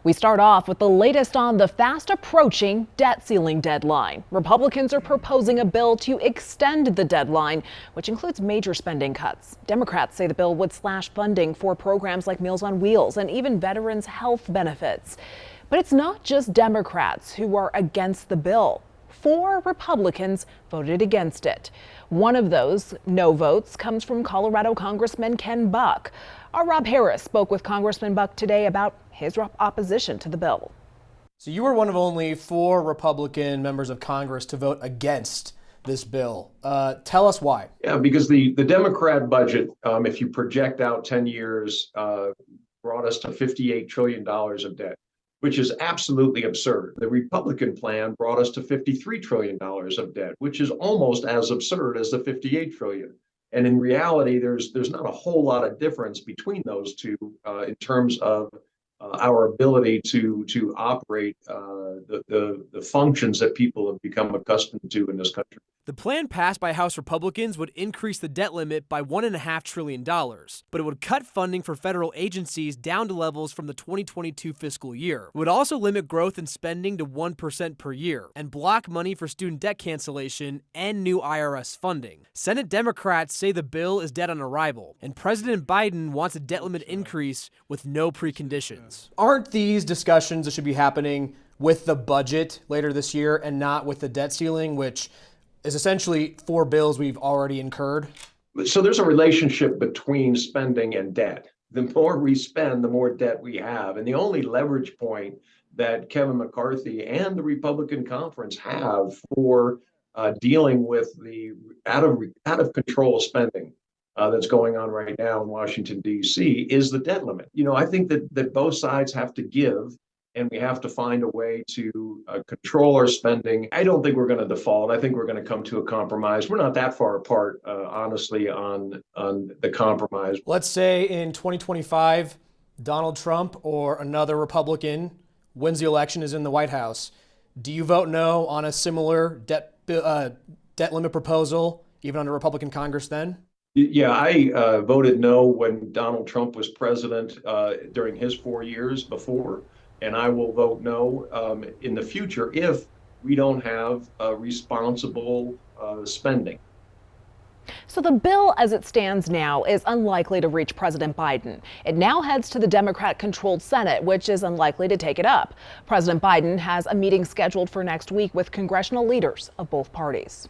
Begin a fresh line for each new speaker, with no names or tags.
We start off with the latest on the fast approaching debt ceiling deadline. Republicans are proposing a bill to extend the deadline, which includes major spending cuts. Democrats say the bill would slash funding for programs like Meals on Wheels and even veterans' health benefits. But it's not just Democrats who are against the bill. 4 Republicans voted against it. One of those no votes comes from Colorado Congressman Ken Buck. Our Rob Harris spoke with Congressman Buck today about his opposition to the bill.
So you were one of only 4 Republican members of Congress to vote against this bill. Tell us why.
Yeah, because the Democrat budget, if you project out 10 years, brought us to $58 trillion of debt, which is absolutely absurd. The Republican plan brought us to $53 trillion of debt, which is almost as absurd as the $58 trillion. And in reality, there's not a whole lot of difference between those two in terms of our ability to operate the functions that people have become accustomed to in this country.
The plan passed by House Republicans would increase the debt limit by $1.5 trillion, but it would cut funding for federal agencies down to levels from the 2022 fiscal year. It would also limit growth in spending to 1% per year and block money for student debt cancellation and new IRS funding. Senate Democrats say the bill is dead on arrival, and President Biden wants a debt limit increase with no preconditions.
Aren't these discussions that should be happening with the budget later this year and not with the debt ceiling, which is essentially 4 bills we've already incurred?
So there's a relationship between spending and debt. The more we spend, the more debt we have. And the only leverage point that Kevin McCarthy and the Republican conference have for dealing with the out of control spending that's going on right now in Washington, D.C. is the debt limit. You know, I think that both sides have to give, and we have to find a way to control our spending. I don't think we're going to default. I think we're going to come to a compromise. We're not that far apart, honestly, on the compromise.
Let's say in 2025, Donald Trump or another Republican wins the election, is in the White House. Do you vote no on a similar debt limit proposal, even under Republican Congress then?
Yeah, I voted no when Donald Trump was president during his 4 years before. And I will vote no in the future if we don't have responsible spending.
So the bill as it stands now is unlikely to reach President Biden. It now heads to the Democrat-controlled Senate, which is unlikely to take it up. President Biden has a meeting scheduled for next week with congressional leaders of both parties.